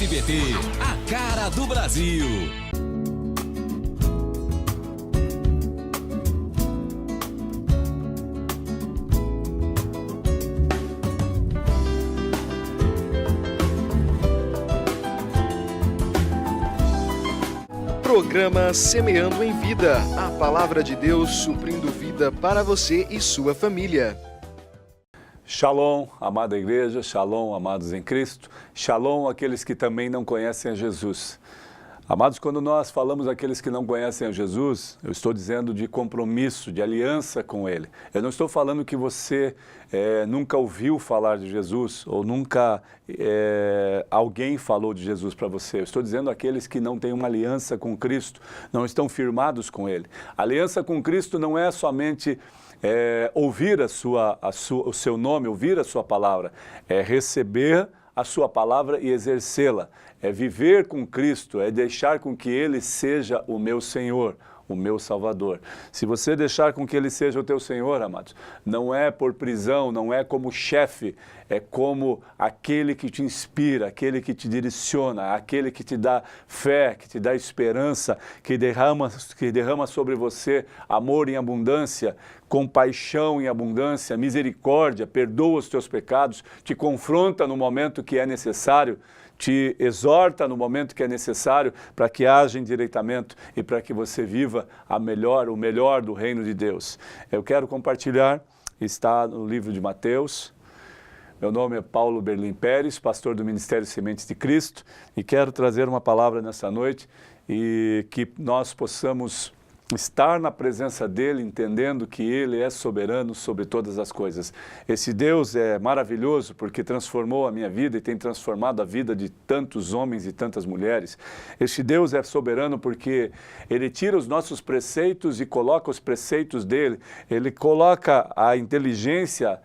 SBT, a cara do Brasil. Programa Semeando em Vida, a palavra de Deus suprindo vida para você e sua família. Shalom, amada igreja, shalom, amados em Cristo, shalom aqueles que também não conhecem a Jesus. Amados, quando nós falamos aqueles que não conhecem a Jesus, eu estou dizendo de compromisso, de aliança com Ele. Eu não estou falando que você nunca ouviu falar de Jesus ou nunca alguém falou de Jesus para você. Eu estou dizendo aqueles que não têm uma aliança com Cristo, não estão firmados com Ele. A aliança com Cristo não é somente ouvir o seu nome, ouvir a sua palavra, é receber a sua palavra e exercê-la, é viver com Cristo, é deixar com que Ele seja o meu Senhor, o meu Salvador. Se você deixar com que Ele seja o teu Senhor, amados, não é por prisão, não é como chefe, é como aquele que te inspira, aquele que te direciona, aquele que te dá fé, que te dá esperança, que derrama sobre você amor em abundância, compaixão em abundância, misericórdia, perdoa os teus pecados, te confronta no momento que é necessário, te exorta no momento que é necessário para que haja endireitamento e para que você viva o melhor do reino de Deus. Eu quero compartilhar, está no livro de Mateus. Meu nome é Paulo Berlim Pérez, pastor do Ministério Sementes de Cristo, e quero trazer uma palavra nessa noite e que nós possamos estar na presença dEle, entendendo que Ele é soberano sobre todas as coisas. Esse Deus é maravilhoso porque transformou a minha vida e tem transformado a vida de tantos homens e tantas mulheres. Este Deus é soberano porque Ele tira os nossos preceitos e coloca os preceitos dEle. Ele coloca a inteligência,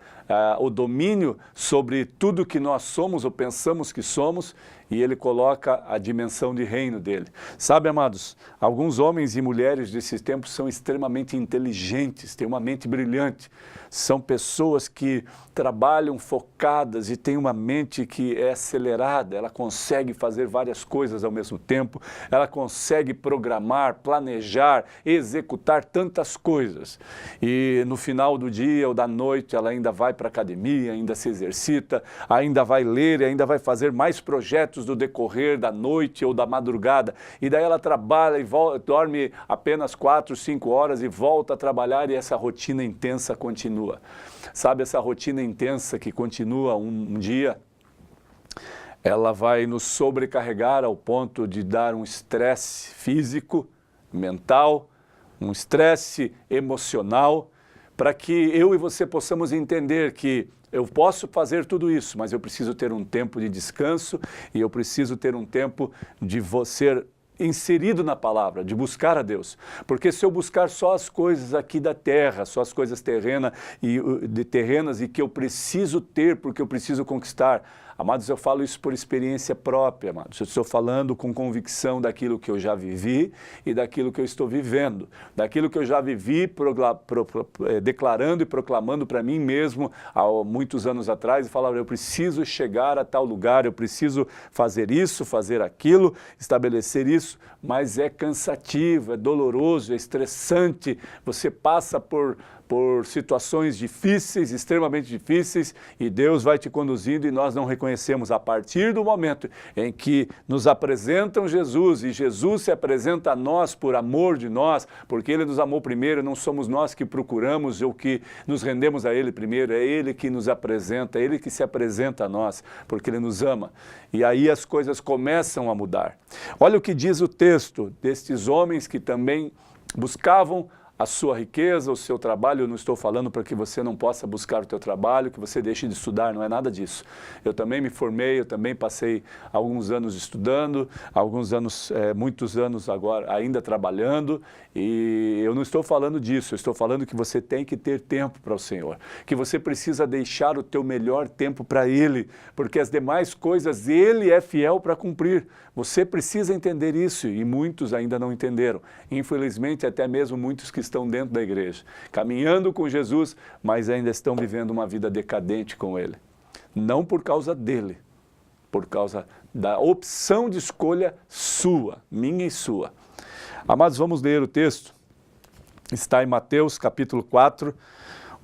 o domínio sobre tudo que nós somos ou pensamos que somos, e Ele coloca a dimensão de reino dEle. Sabe, amados, alguns homens e mulheres desses tempos são extremamente inteligentes, têm uma mente brilhante, são pessoas que trabalham focadas e têm uma mente que é acelerada, ela consegue fazer várias coisas ao mesmo tempo, ela consegue programar, planejar, executar tantas coisas. E no final do dia ou da noite ela ainda vai para a academia, ainda se exercita, ainda vai ler, ainda vai fazer mais projetos do decorrer da noite ou da madrugada. E daí ela trabalha e dorme apenas 4, 5 horas e volta a trabalhar, e essa rotina intensa continua. Sabe, essa rotina intensa que continua um dia, ela vai nos sobrecarregar ao ponto de dar um estresse físico, mental, um estresse emocional, para que eu e você possamos entender que eu posso fazer tudo isso, mas eu preciso ter um tempo de descanso e eu preciso ter um tempo de você inserido na palavra, de buscar a Deus. Porque se eu buscar só as coisas aqui da terra, só as coisas terrenas e que eu preciso ter, porque eu preciso conquistar, amados, eu falo isso por experiência própria, amados. Eu estou falando com convicção daquilo que eu já vivi e daquilo que eu estou vivendo. Daquilo que eu já vivi, declarando e proclamando para mim mesmo há muitos anos atrás, e falava, eu preciso chegar a tal lugar, eu preciso fazer isso, fazer aquilo, estabelecer isso, mas é cansativo, é doloroso, é estressante, você passa por situações difíceis, extremamente difíceis, e Deus vai te conduzindo e nós não reconhecemos. A partir do momento em que nos apresentam Jesus e Jesus se apresenta a nós por amor de nós, porque Ele nos amou primeiro, não somos nós que procuramos ou que nos rendemos a Ele primeiro, é Ele que nos apresenta, é Ele que se apresenta a nós, porque Ele nos ama. E aí as coisas começam a mudar. Olha o que diz o texto destes homens que também buscavam a sua riqueza, o seu trabalho. Eu não estou falando para que você não possa buscar o teu trabalho, que você deixe de estudar, não é nada disso. Eu também me formei, eu também passei alguns anos estudando, muitos anos agora ainda trabalhando, e eu não estou falando disso, eu estou falando que você tem que ter tempo para o Senhor, que você precisa deixar o teu melhor tempo para Ele, porque as demais coisas Ele é fiel para cumprir. Você precisa entender isso, e muitos ainda não entenderam. Infelizmente, até mesmo muitos que estão dentro da igreja, caminhando com Jesus, mas ainda estão vivendo uma vida decadente com Ele. Não por causa dele, por causa da opção de escolha sua, minha e sua. Amados, vamos ler o texto. Está em Mateus capítulo 4,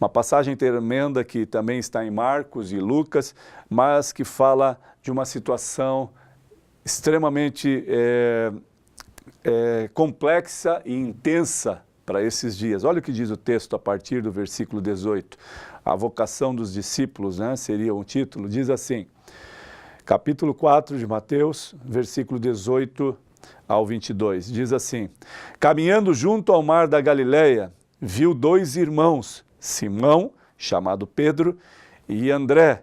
uma passagem tremenda que também está em Marcos e Lucas, mas que fala de uma situação extremamente complexa e intensa para esses dias. Olha o que diz o texto a partir do versículo 18. A vocação dos discípulos, né, seria o título. Diz assim, capítulo 4 de Mateus, versículo 18 ao 22. Diz assim, caminhando junto ao mar da Galileia, viu dois irmãos, Simão, chamado Pedro, e André,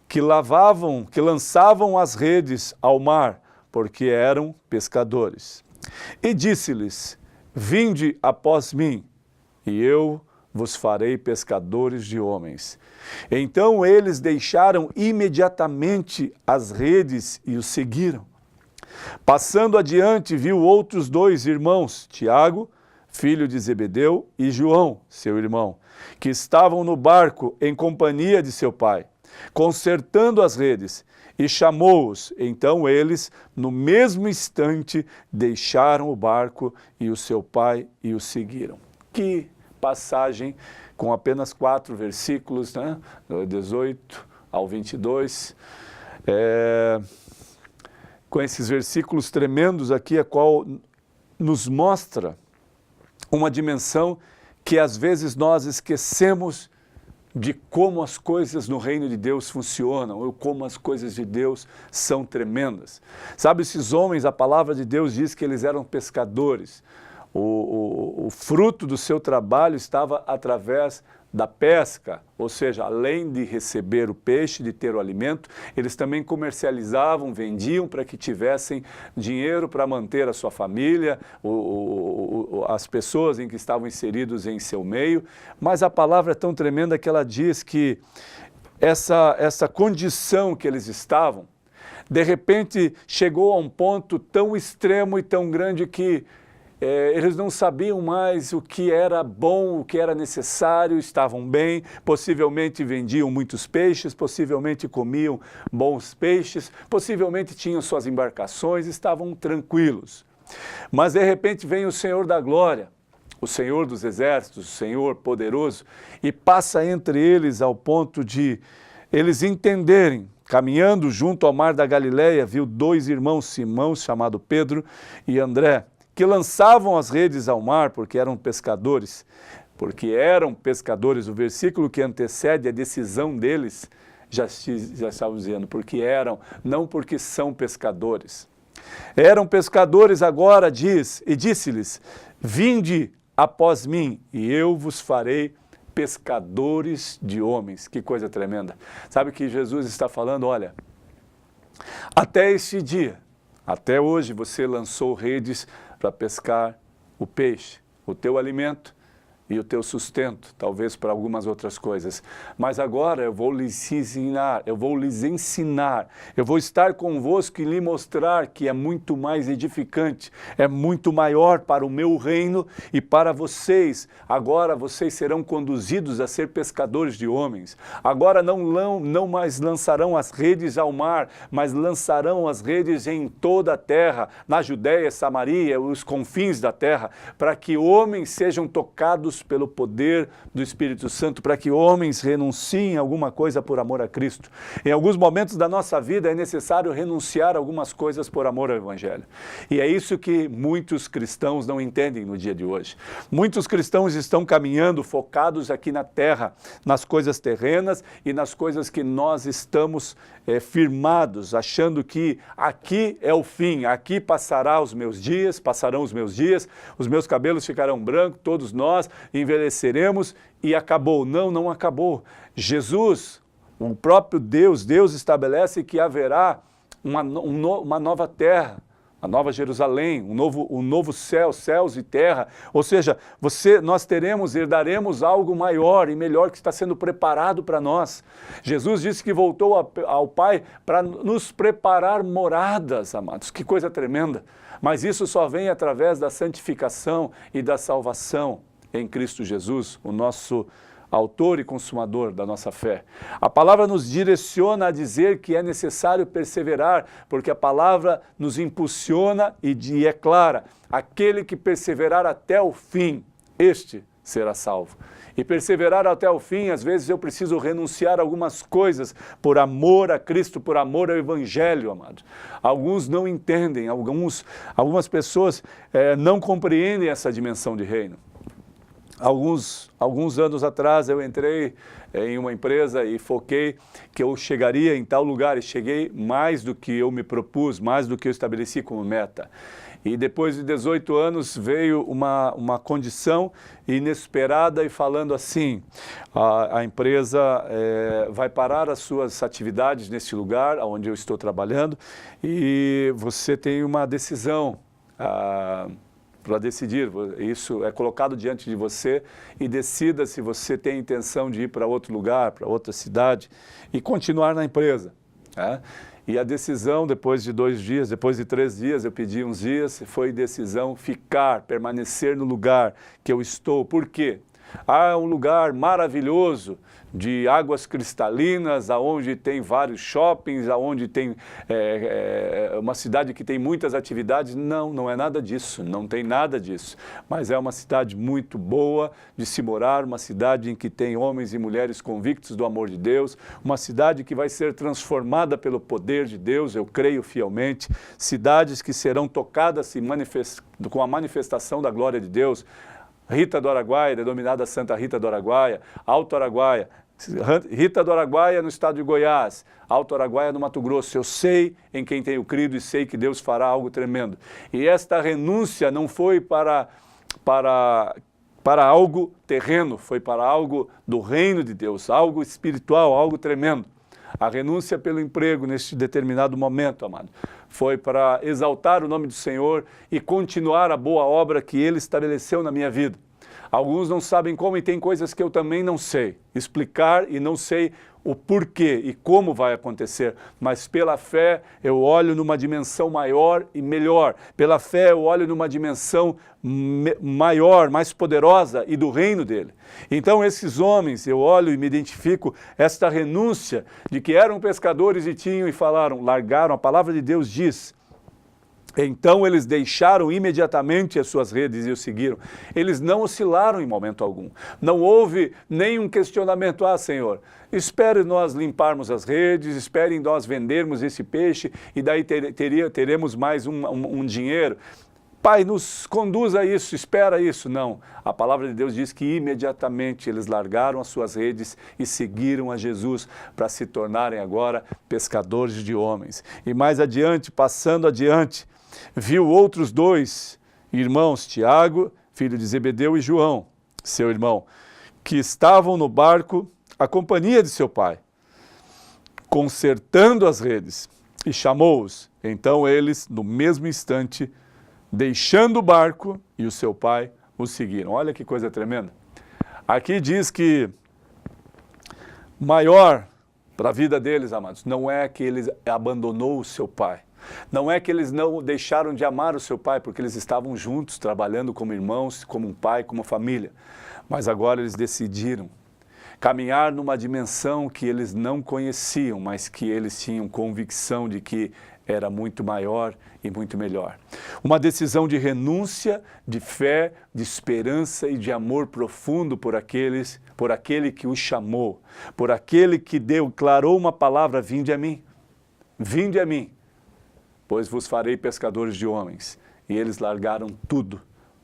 que lançavam as redes ao mar, porque eram pescadores. E disse-lhes, vinde após mim, e eu vos farei pescadores de homens. Então eles deixaram imediatamente as redes e o seguiram. Passando adiante, viu outros dois irmãos, Tiago, filho de Zebedeu, e João, seu irmão, que estavam no barco em companhia de seu pai, consertando as redes, e chamou-os. Então eles, no mesmo instante, deixaram o barco e o seu pai e o seguiram. Que passagem com apenas 4 versículos, né? 18 ao 22. Com esses versículos tremendos aqui, a qual nos mostra uma dimensão que às vezes nós esquecemos de como as coisas no reino de Deus funcionam, ou como as coisas de Deus são tremendas. Sabe, esses homens, a palavra de Deus diz que eles eram pescadores. O fruto do seu trabalho estava através da pesca, ou seja, além de receber o peixe, de ter o alimento, eles também comercializavam, vendiam para que tivessem dinheiro para manter a sua família, as pessoas em que estavam inseridos em seu meio. Mas a palavra é tão tremenda que ela diz que essa condição que eles estavam, de repente chegou a um ponto tão extremo e tão grande que eles não sabiam mais o que era bom, o que era necessário, estavam bem, possivelmente vendiam muitos peixes, possivelmente comiam bons peixes, possivelmente tinham suas embarcações, estavam tranquilos. Mas de repente vem o Senhor da Glória, o Senhor dos Exércitos, o Senhor poderoso, e passa entre eles ao ponto de eles entenderem. Caminhando junto ao mar da Galileia, viu dois irmãos, Simão, chamado Pedro, e André, que lançavam as redes ao mar porque eram pescadores. Porque eram pescadores, o versículo que antecede a decisão deles já estava dizendo, porque eram, não porque são pescadores. Eram pescadores agora, diz, e disse-lhes, vinde após mim, e eu vos farei pescadores de homens. Que coisa tremenda. Sabe que Jesus está falando, olha, até este dia, até hoje você lançou redes para pescar o peixe, o teu alimento e o teu sustento, talvez para algumas outras coisas. Mas agora eu vou lhes ensinar, eu vou estar convosco e lhe mostrar que é muito mais edificante, é muito maior para o meu reino e para vocês. Agora vocês serão conduzidos a ser pescadores de homens. Agora não mais lançarão as redes ao mar, mas lançarão as redes em toda a terra, na Judéia, Samaria, os confins da terra, para que homens sejam tocados pelo poder do Espírito Santo, para que homens renunciem a alguma coisa por amor a Cristo. Em alguns momentos da nossa vida é necessário renunciar a algumas coisas por amor ao Evangelho. E é isso que muitos cristãos não entendem no dia de hoje. Muitos cristãos estão caminhando focados aqui na terra, nas coisas terrenas e nas coisas que nós estamos firmados, achando que aqui é o fim, aqui passarão os meus dias, os meus cabelos ficarão brancos, todos nós envelheceremos e acabou. Não, não acabou. Jesus, o próprio Deus estabelece que haverá uma nova terra, a nova Jerusalém, um novo céu, céus e terra. Ou seja, nós herdaremos algo maior e melhor que está sendo preparado para nós. Jesus disse que voltou ao Pai para nos preparar moradas, amados. Que coisa tremenda. Mas isso só vem através da santificação e da salvação em Cristo Jesus, o nosso autor e consumador da nossa fé. A palavra nos direciona a dizer que é necessário perseverar, porque a palavra nos impulsiona e é clara: aquele que perseverar até o fim, este será salvo. E perseverar até o fim, às vezes eu preciso renunciar a algumas coisas por amor a Cristo, por amor ao Evangelho, amados. Alguns não entendem, algumas pessoas não compreendem essa dimensão de reino. Alguns anos atrás eu entrei em uma empresa e foquei que eu chegaria em tal lugar, e cheguei mais do que eu me propus, mais do que eu estabeleci como meta. E depois de 18 anos veio uma condição inesperada e falando assim: a empresa vai parar as suas atividades nesse lugar onde eu estou trabalhando e você tem uma decisão para decidir. Isso é colocado diante de você e decida se você tem intenção de ir para outro lugar, para outra cidade e continuar na empresa. E a decisão, depois de 2 dias, depois de 3 dias, eu pedi uns dias, foi decisão ficar, permanecer no lugar que eu estou. Por quê? Há um lugar maravilhoso de águas cristalinas, aonde tem vários shoppings, aonde tem uma cidade que tem muitas atividades. Não, não é nada disso, não tem nada disso. Mas é uma cidade muito boa de se morar, uma cidade em que tem homens e mulheres convictos do amor de Deus, uma cidade que vai ser transformada pelo poder de Deus, eu creio fielmente, cidades que serão tocadas com a manifestação da glória de Deus. Rita do Araguaia, denominada Santa Rita do Araguaia, Alto Araguaia, Rita do Araguaia no estado de Goiás, Alto Araguaia no Mato Grosso. Eu sei em quem tenho crido e sei que Deus fará algo tremendo. E esta renúncia não foi para algo terreno, foi para algo do reino de Deus, algo espiritual, algo tremendo. A renúncia pelo emprego neste determinado momento, amado, foi para exaltar o nome do Senhor e continuar a boa obra que Ele estabeleceu na minha vida. Alguns não sabem como e tem coisas que eu também não sei explicar e não sei o porquê e como vai acontecer, mas pela fé eu olho numa dimensão maior e melhor. Pela fé eu olho numa dimensão maior, mais poderosa e do reino dele. Então esses homens, eu olho e me identifico esta renúncia de que eram pescadores e tinham e falaram, largaram, a palavra de Deus diz. Então eles deixaram imediatamente as suas redes e o seguiram. Eles não oscilaram em momento algum. Não houve nenhum questionamento. Ah, Senhor, espere nós limparmos as redes, espere nós vendermos esse peixe e daí teremos mais um dinheiro. Pai, nos conduza a isso, espera isso. Não, a palavra de Deus diz que imediatamente eles largaram as suas redes e seguiram a Jesus para se tornarem agora pescadores de homens. E mais adiante, passando adiante, viu outros 2 irmãos, Tiago, filho de Zebedeu, e João, seu irmão, que estavam no barco, à companhia de seu pai, consertando as redes, e chamou-os. Então eles, no mesmo instante, deixando o barco e o seu pai, o seguiram. Olha que coisa tremenda. Aqui diz que maior para a vida deles, amados, não é que eles abandonou o seu pai. Não é que eles não deixaram de amar o seu pai, porque eles estavam juntos, trabalhando como irmãos, como um pai, como família. Mas agora eles decidiram caminhar numa dimensão que eles não conheciam, mas que eles tinham convicção de que era muito maior e muito melhor. Uma decisão de renúncia, de fé, de esperança e de amor profundo por aquele que os chamou, por aquele que declarou uma palavra: vinde a mim, pois vos farei pescadores de homens. E eles largaram tudo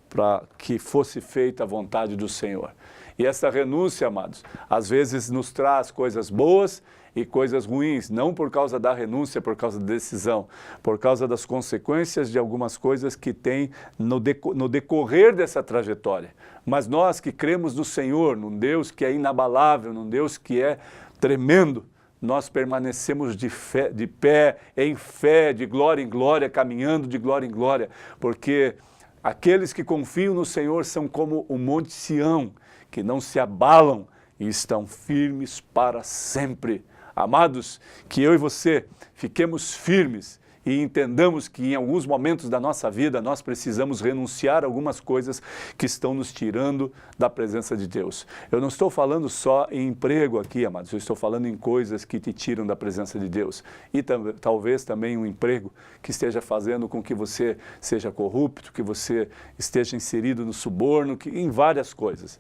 para que fosse feita a vontade do Senhor. E essa renúncia, amados, às vezes nos traz coisas boas e coisas ruins, não por causa da renúncia, por causa da decisão, por causa das consequências de algumas coisas que tem no decorrer dessa trajetória. Mas nós que cremos no Senhor, num Deus que é inabalável, num Deus que é tremendo, nós permanecemos de pé, em fé, de glória em glória, caminhando de glória em glória, porque aqueles que confiam no Senhor são como o Monte Sião, que não se abalam e estão firmes para sempre. Amados, que eu e você fiquemos firmes e entendamos que em alguns momentos da nossa vida nós precisamos renunciar a algumas coisas que estão nos tirando da presença de Deus. Eu não estou falando só em emprego aqui, amados, eu estou falando em coisas que te tiram da presença de Deus. E talvez também um emprego que esteja fazendo com que você seja corrupto, que você esteja inserido no suborno, em várias coisas.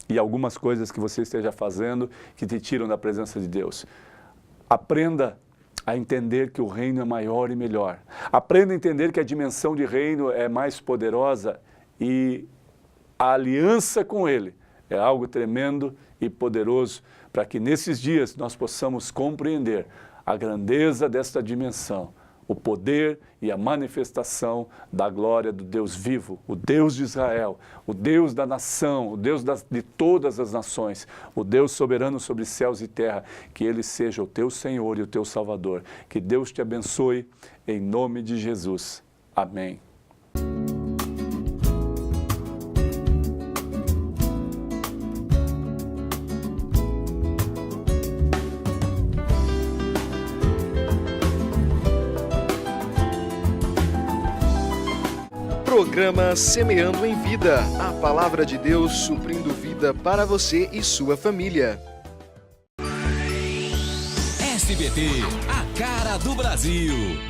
E algumas coisas que você esteja fazendo que te tiram da presença de Deus. Aprenda a entender que o reino é maior e melhor. Aprenda a entender que a dimensão de reino é mais poderosa e a aliança com Ele é algo tremendo e poderoso para que nesses dias nós possamos compreender a grandeza desta dimensão, o poder e a manifestação da glória do Deus vivo, o Deus de Israel, o Deus da nação, o Deus de todas as nações, o Deus soberano sobre céus e terra, que Ele seja o teu Senhor e o teu Salvador. Que Deus te abençoe, em nome de Jesus. Amém. Programa Semeando em Vida, a palavra de Deus suprindo vida para você e sua família. SBT, a cara do Brasil.